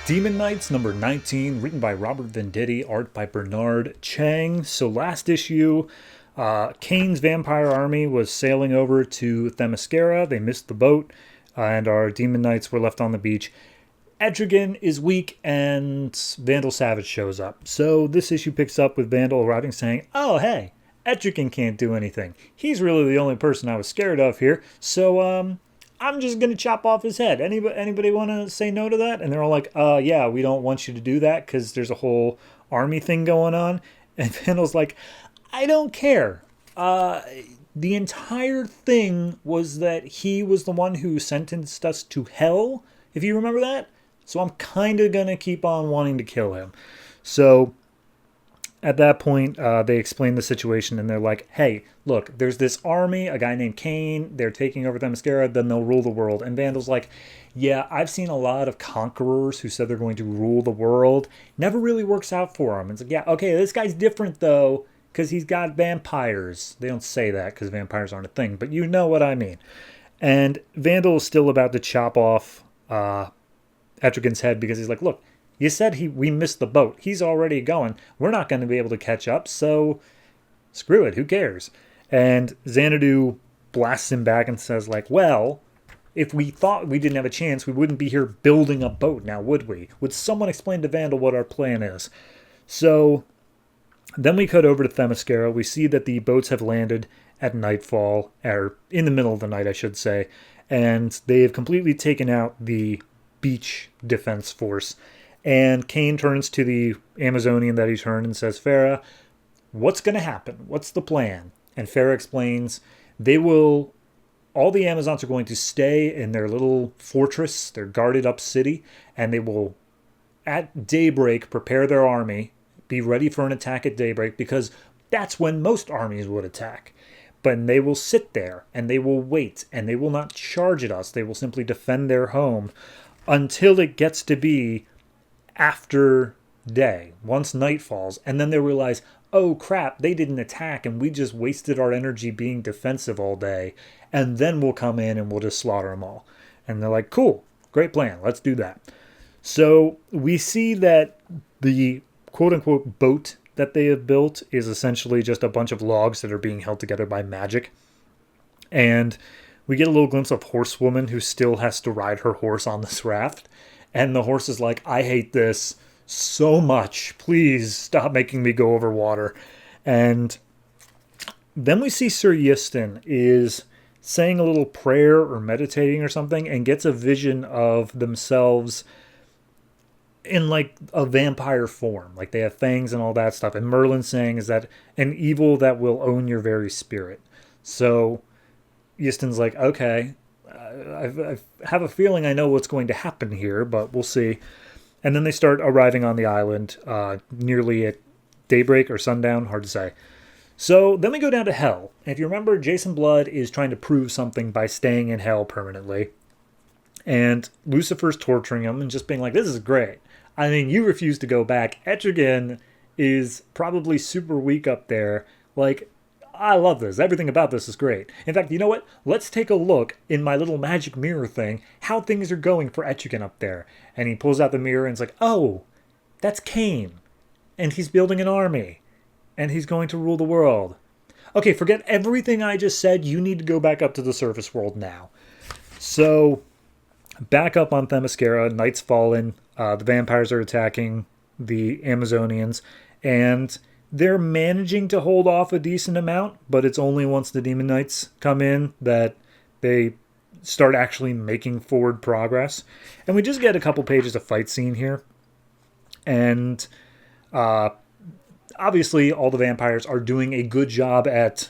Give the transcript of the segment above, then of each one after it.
Demon Knights number 19, written by Robert Venditti, art by Bernard Chang. So last issue, Kane's vampire army was sailing over to Themyscira. They missed the boat, and our Demon Knights were left on the beach. Etrigan is weak, and Vandal Savage shows up. So this issue picks up with Vandal arriving saying, oh, hey, Etrigan can't do anything. He's really the only person I was scared of here, so, I'm just going to chop off his head. Anybody want to say no to that? And they're all like, yeah, we don't want you to do that because there's a whole army thing going on. And Vandal's like, I don't care. The entire thing was that he was the one who sentenced us to hell, if you remember that. So I'm kind of going to keep on wanting to kill him. So at that point, they explain the situation, and they're like, hey, look, there's this army, a guy named Kane, they're taking over Themyscira, then they'll rule the world. And Vandal's like, yeah, I've seen a lot of conquerors who said they're going to rule the world. Never really works out for them. It's like, yeah, okay, this guy's different, though, because he's got vampires. They don't say that because vampires aren't a thing, but you know what I mean. And Vandal is still about to chop off Etrigan's head because he's like, look, you said we missed the boat. He's already going. We're not going to be able to catch up, so screw it. Who cares? And Xanadu blasts him back and says, like, well, if we thought we didn't have a chance, we wouldn't be here building a boat now, would we? Would someone explain to Vandal what our plan is? So then we cut over to Themyscira. We see that the boats have landed at nightfall, or in the middle of the night, I should say, and they have completely taken out the beach defense force. And Kane turns to the Amazonian that he turned and says, Farah, what's going to happen? What's the plan? And Farah explains all the Amazons are going to stay in their little fortress, their guarded up city, and they will, at daybreak, prepare their army, be ready for an attack at daybreak, because that's when most armies would attack. But they will sit there, and they will wait, and they will not charge at us. They will simply defend their home until it gets to be after day, once night falls, and then they realize, oh crap, they didn't attack and we just wasted our energy being defensive all day, and then we'll come in and we'll just slaughter them all. And they're like, cool, great plan, let's do that. So we see that the quote-unquote boat that they have built is essentially just a bunch of logs that are being held together by magic. And we get a little glimpse of Horsewoman, who still has to ride her horse on this raft. And the horse is like, I hate this so much. Please stop making me go over water. And then we see Sir Yiston is saying a little prayer or meditating or something and gets a vision of themselves in like a vampire form. Like they have fangs and all that stuff. And Merlin's saying is that an evil that will own your very spirit. So Yiston's like, okay, I have a feeling I know what's going to happen here, but we'll see. And then they start arriving on the island nearly at daybreak or sundown, hard to say. So then we go down to Hell. And if you remember, Jason Blood is trying to prove something by staying in Hell permanently. And Lucifer's torturing him and just being like, this is great. I mean, you refuse to go back. Etrigan is probably super weak up there. Like, I love this. Everything about this is great. In fact, you know what? Let's take a look in my little magic mirror thing, how things are going for Etrigan up there. And he pulls out the mirror and it's like, oh, that's Kane. And he's building an army. And he's going to rule the world. Okay, forget everything I just said. You need to go back up to the surface world now. So, back up on Themyscira, night's fallen. The vampires are attacking the Amazonians. And they're managing to hold off a decent amount, but it's only once the Demon Knights come in that they start actually making forward progress. And we just get a couple pages of fight scene here. And obviously all the vampires are doing a good job at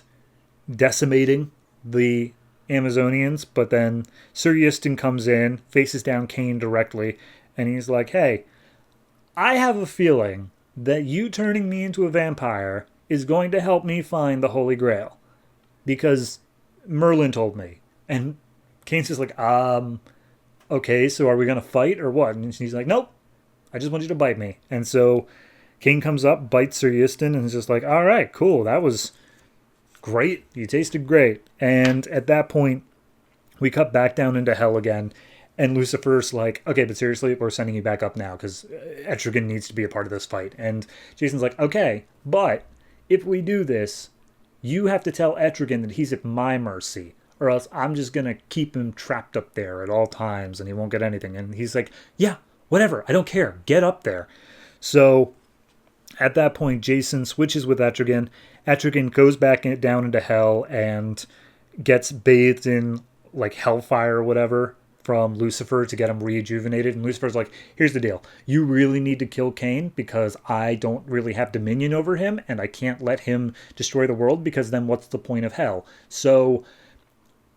decimating the Amazonians, but then Sir Yiston comes in, faces down Kane directly, and he's like, hey, I have a feeling that you turning me into a vampire is going to help me find the Holy Grail. Because Merlin told me. And Kane's just like, okay, so are we going to fight or what? And he's like, nope, I just want you to bite me. And so Kane comes up, bites Sir Yiston, and is just like, all right, cool, that was great. You tasted great. And at that point, we cut back down into Hell again. And Lucifer's like, okay, but seriously, we're sending you back up now because Etrigan needs to be a part of this fight. And Jason's like, okay, but if we do this, you have to tell Etrigan that he's at my mercy, or else I'm just going to keep him trapped up there at all times and he won't get anything. And he's like, yeah, whatever, I don't care, get up there. So at that point, Jason switches with Etrigan. Etrigan goes back down into hell and gets bathed in like hellfire or whatever from Lucifer to get him rejuvenated. And Lucifer's like, here's the deal. You really need to kill Cain because I don't really have dominion over him and I can't let him destroy the world because then what's the point of hell? So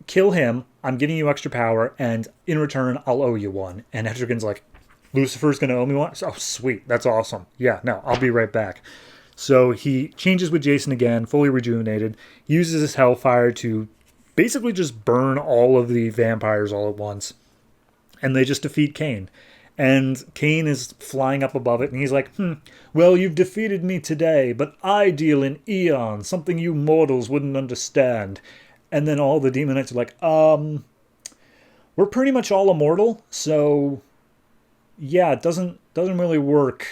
kill him. I'm giving you extra power and in return, I'll owe you one. And Etrigan's like, Lucifer's going to owe me one? Oh, sweet. That's awesome. Yeah, no, I'll be right back. So he changes with Jason again, fully rejuvenated, uses his hellfire to basically just burn all of the vampires all at once. And they just defeat Cain. And Cain is flying up above it, and he's like, well, you've defeated me today, but I deal in eons, something you mortals wouldn't understand. And then all the demonites are like, we're pretty much all immortal, so yeah, it doesn't really work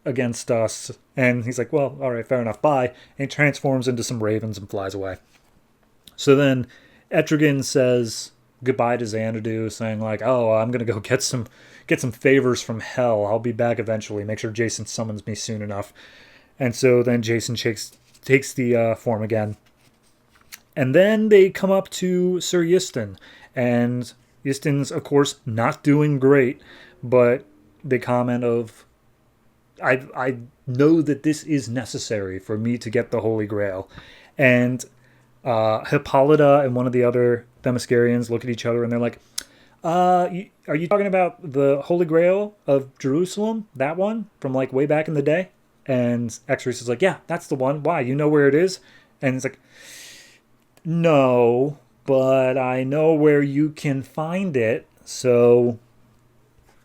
against us. And he's like, well, all right, fair enough, bye. And he transforms into some ravens and flies away. So then Etrigan says goodbye to Xanadu, saying like, oh, I'm going to go get some favors from hell. I'll be back eventually. Make sure Jason summons me soon enough. And so then Jason takes the form again. And then they come up to Sir Ystin. And Ystin's, of course, not doing great. But they comment of, I know that this is necessary for me to get the Holy Grail. And Hippolyta and one of the other Themyscirians look at each other and they're like, are you talking about the Holy Grail of Jerusalem? That one from like way back in the day? And Exorcist is like, yeah, that's the one. Why? You know where it is? And it's like, no, but I know where you can find it. So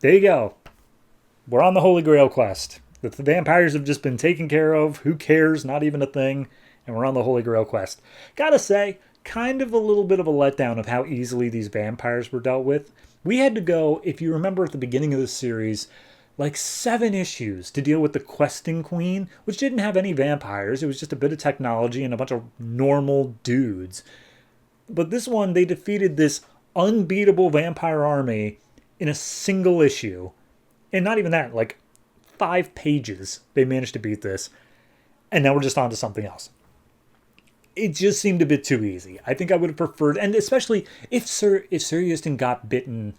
there you go. We're on the Holy Grail quest. The vampires have just been taken care of. Who cares? Not even a thing. And we're on the Holy Grail quest. Gotta say, kind of a little bit of a letdown of how easily these vampires were dealt with. We had to go, if you remember at the beginning of the series, like 7 issues to deal with the questing queen, which didn't have any vampires. It was just a bit of technology and a bunch of normal dudes. But this one, they defeated this unbeatable vampire army in a single issue. And not even that, like 5 pages they managed to beat this. And now we're just on to something else. It just seemed a bit too easy. I think I would have preferred, and especially if Sir Ystin got bitten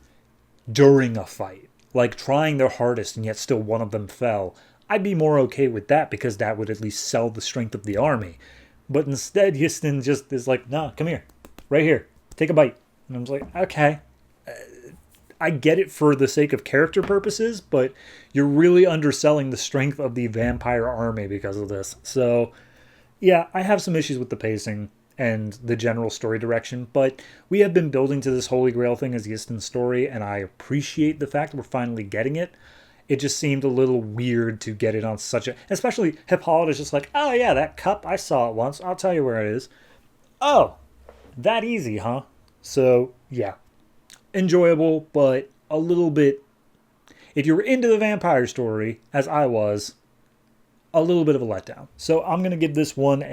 during a fight, like trying their hardest and yet still one of them fell, I'd be more okay with that because that would at least sell the strength of the army. But instead, Ystin just is like, nah, come here, right here, take a bite. And I'm just like, okay. I get it for the sake of character purposes, but you're really underselling the strength of the vampire army because of this. So yeah, I have some issues with the pacing and the general story direction, but we have been building to this Holy Grail thing as Ystin's story, and I appreciate the fact we're finally getting it. It just seemed a little weird to get it on such a... Especially Hippolyta's just like, oh yeah, that cup, I saw it once. I'll tell you where it is. Oh, that easy, huh? So, yeah. Enjoyable, but a little bit... If you were into the vampire story, as I was, a little bit of a letdown. So I'm going to give this one I'll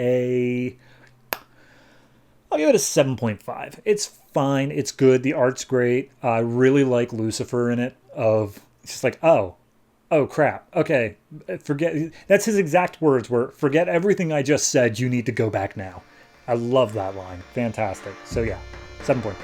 give it a 7.5. It's fine. It's good. The art's great. I really like Lucifer in it. It's just like, oh crap. Okay. Forget. That's his exact words were, forget everything I just said. You need to go back now. I love that line. Fantastic. So yeah, 7.5.